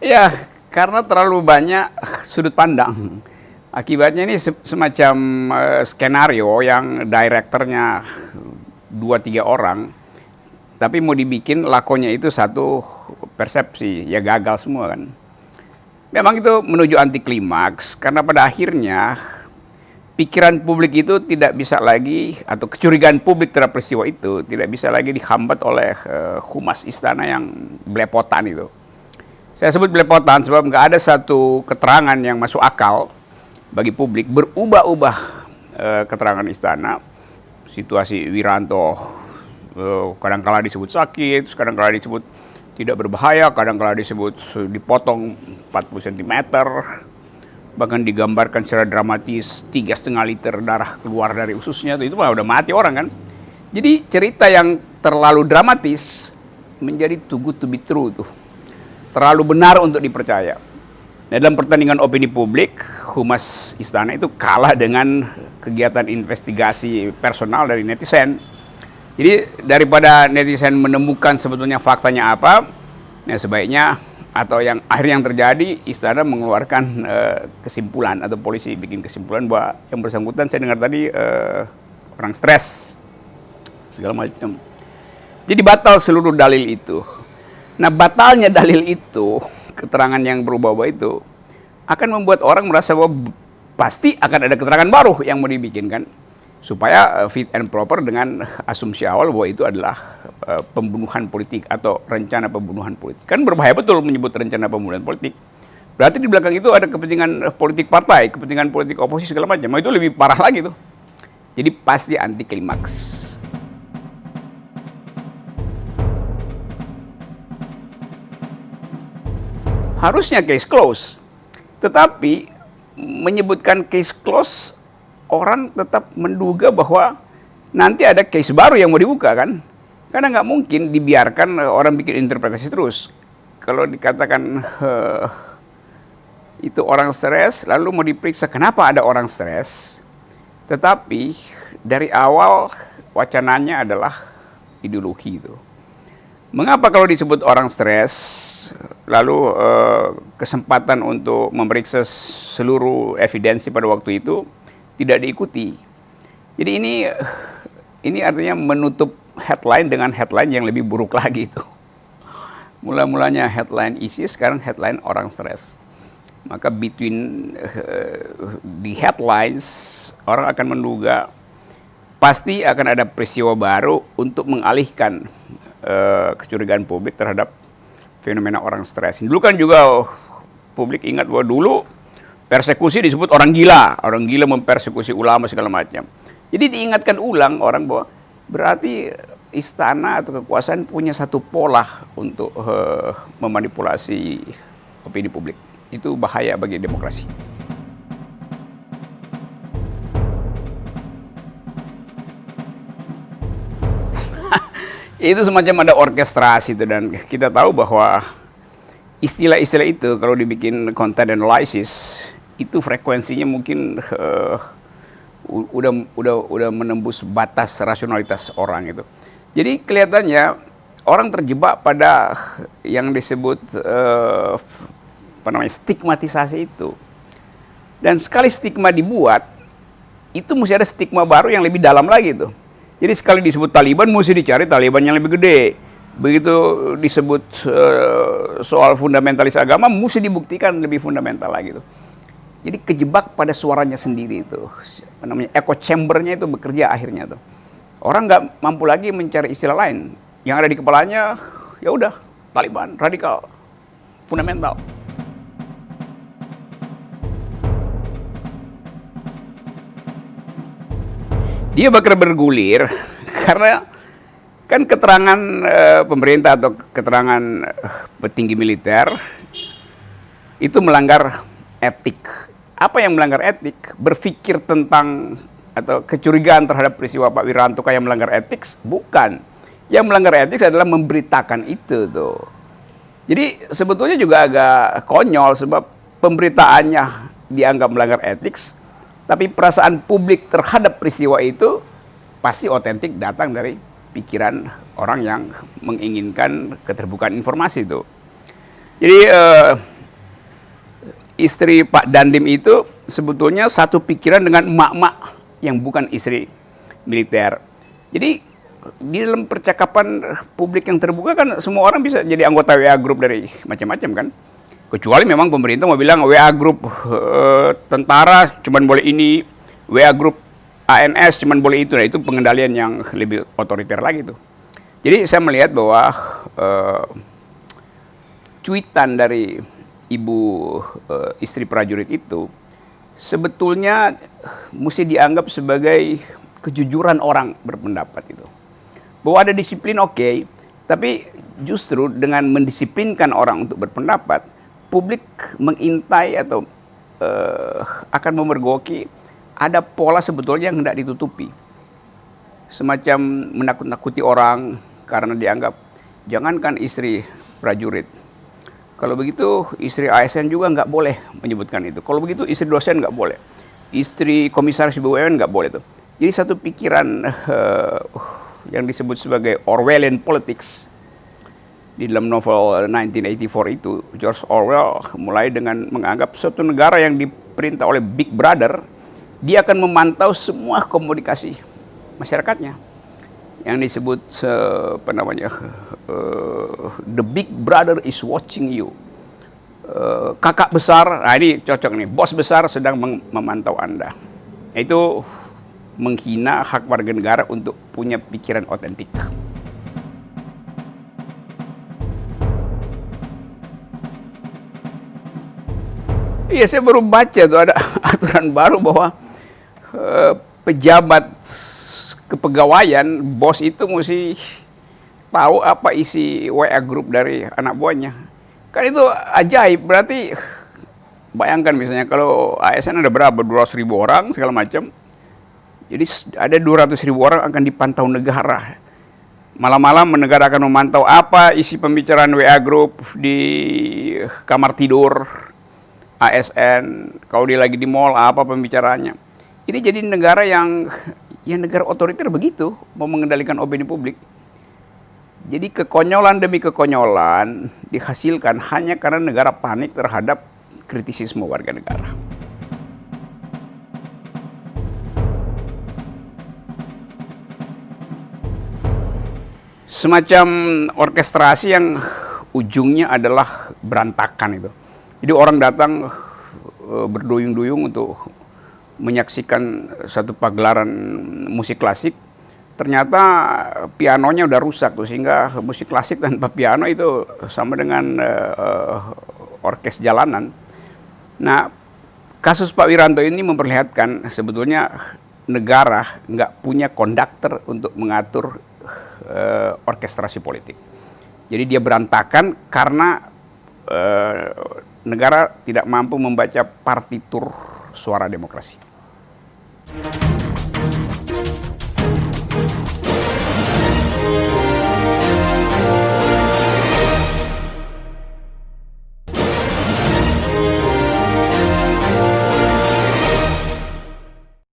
Ya, karena terlalu banyak sudut pandang. Akibatnya ini semacam skenario yang direkturnya 2-3 orang, tapi mau dibikin lakonnya itu satu persepsi, ya gagal semua kan. Memang itu menuju anti klimaks, karena pada akhirnya pikiran publik itu tidak bisa lagi, atau kecurigaan publik terhadap peristiwa itu tidak bisa lagi dihambat oleh humas istana yang belepotan itu. Saya sebut belepotan sebab nggak ada satu keterangan yang masuk akal bagi publik. Berubah-ubah keterangan istana. Situasi Wiranto kadang-kala disebut sakit, kadang-kala disebut tidak berbahaya, kadang-kala disebut dipotong 40 cm, bahkan digambarkan secara dramatis 3,5 liter darah keluar dari ususnya. Itu mah udah mati orang kan. Jadi cerita yang terlalu dramatis menjadi too good to be true tuh, terlalu benar untuk dipercaya. Nah, dalam pertandingan opini publik, humas istana itu kalah dengan kegiatan investigasi personal dari netizen. Jadi daripada netizen menemukan sebetulnya faktanya apa, nah sebaiknya, atau yang akhirnya yang terjadi, istana mengeluarkan kesimpulan, atau polisi bikin kesimpulan bahwa yang bersangkutan, saya dengar tadi orang stres segala macam. Jadi batal seluruh dalil itu. Nah, batalnya dalil itu, keterangan yang berubah-ubah itu, akan membuat orang merasa bahwa pasti akan ada keterangan baru yang mau dibikinkan, supaya fit and proper dengan asumsi awal bahwa itu adalah pembunuhan politik atau rencana pembunuhan politik. Kan berbahaya betul menyebut rencana pembunuhan politik. Berarti di belakang itu ada kepentingan politik partai, kepentingan politik oposisi segala macam. Itu lebih parah lagi tuh. Jadi pasti anti klimaks. Harusnya case close, tetapi menyebutkan case close, orang tetap menduga bahwa nanti ada case baru yang mau dibuka kan, karena nggak mungkin dibiarkan orang bikin interpretasi terus. Kalau dikatakan itu orang stres, lalu mau diperiksa kenapa ada orang stres, tetapi dari awal wacananya adalah ideologi itu. Mengapa kalau disebut orang stres, lalu kesempatan untuk memeriksa seluruh evidensi pada waktu itu tidak diikuti. Jadi ini artinya menutup headline dengan headline yang lebih buruk lagi itu. Mula-mulanya headline ISIS, sekarang headline orang stres. Maka between the headlines, orang akan menduga pasti akan ada peristiwa baru untuk mengalihkan kecurigaan publik terhadap fenomena orang stres. Dulu kan juga publik ingat bahwa dulu persekusi disebut orang gila mempersekusi ulama segala macam. Jadi diingatkan ulang orang bahwa berarti istana atau kekuasaan punya satu pola untuk memanipulasi opini publik. Itu bahaya bagi demokrasi. Itu semacam ada orkestrasi itu, dan kita tahu bahwa istilah-istilah itu kalau dibikin content analysis itu frekuensinya mungkin udah menembus batas rasionalitas orang itu. Jadi kelihatannya orang terjebak pada yang disebut stigmatisasi itu. Dan sekali stigma dibuat, itu mesti ada stigma baru yang lebih dalam lagi tuh. Jadi sekali disebut Taliban, mesti dicari Taliban yang lebih gede. Begitu disebut soal fundamentalis agama, mesti dibuktikan lebih fundamental lagi tuh. Jadi kejebak pada suaranya sendiri itu. Namanya echo chambernya itu bekerja akhirnya tuh. Orang nggak mampu lagi mencari istilah lain. Yang ada di kepalanya, ya udah Taliban, radikal, fundamental. Dia bakal bergulir karena kan keterangan pemerintah atau keterangan petinggi militer itu melanggar etik. Apa yang melanggar etik? Berpikir tentang atau kecurigaan terhadap peristiwa Pak Wiranto kayak melanggar etik? Bukan. Yang melanggar etik adalah memberitakan itu tuh. Jadi sebetulnya juga agak konyol sebab pemberitaannya dianggap melanggar etik. Tapi perasaan publik terhadap peristiwa itu pasti otentik datang dari pikiran orang yang menginginkan keterbukaan informasi itu. Jadi istri Pak Dandim itu sebetulnya satu pikiran dengan emak-emak yang bukan istri militer. Jadi di dalam percakapan publik yang terbuka kan semua orang bisa jadi anggota WA group dari macam-macam kan. Kecuali memang pemerintah mau bilang WA group tentara cuman boleh ini, WA group ANS cuman boleh itu. Nah, itu pengendalian yang lebih otoriter lagi tuh. Jadi saya melihat bahwa cuitan dari ibu istri prajurit itu sebetulnya mesti dianggap sebagai kejujuran orang berpendapat itu. Bahwa ada disiplin oke, tapi justru dengan mendisiplinkan orang untuk berpendapat, publik mengintai atau akan memergoki ada pola sebetulnya yang hendak ditutupi. Semacam menakut-nakuti orang karena dianggap, jangankan istri prajurit, kalau begitu istri ASN juga nggak boleh menyebutkan itu. Kalau begitu istri dosen nggak boleh. Istri komisaris BUMN nggak boleh tuh. Jadi satu pikiran yang disebut sebagai Orwellian politics di dalam novel 1984 itu, George Orwell mulai dengan menganggap suatu negara yang diperintah oleh Big Brother, dia akan memantau semua komunikasi masyarakatnya. Yang disebut the Big Brother is watching you. Kakak besar, nah ini cocok nih, bos besar sedang memantau Anda. Itu menghina hak warga negara untuk punya pikiran otentik. Iya, saya baru baca tuh ada aturan baru bahwa pejabat kepegawaian, bos itu mesti tahu apa isi WA group dari anak buahnya. Kan itu ajaib, berarti bayangkan misalnya kalau ASN ada berapa, 200.000 orang segala macam. Jadi ada 200.000 orang akan dipantau negara. Malam-malam negara akan memantau apa isi pembicaraan WA group di kamar tidur ASN. Kalau dia lagi di mall apa pembicaraannya. Ini jadi negara yang negara otoriter begitu, mau mengendalikan opini publik. Jadi kekonyolan demi kekonyolan dihasilkan hanya karena negara panik terhadap kritisisme warga negara. Semacam orkestrasi yang ujungnya adalah berantakan itu. Jadi orang datang berduyung-duyung untuk menyaksikan satu pagelaran musik klasik, ternyata pianonya udah rusak tuh, sehingga musik klasik tanpa piano itu sama dengan orkes jalanan. Nah, kasus Pak Wiranto ini memperlihatkan sebetulnya negara nggak punya konduktor untuk mengatur orkestrasi politik. Jadi dia berantakan karena negara tidak mampu membaca partitur suara demokrasi.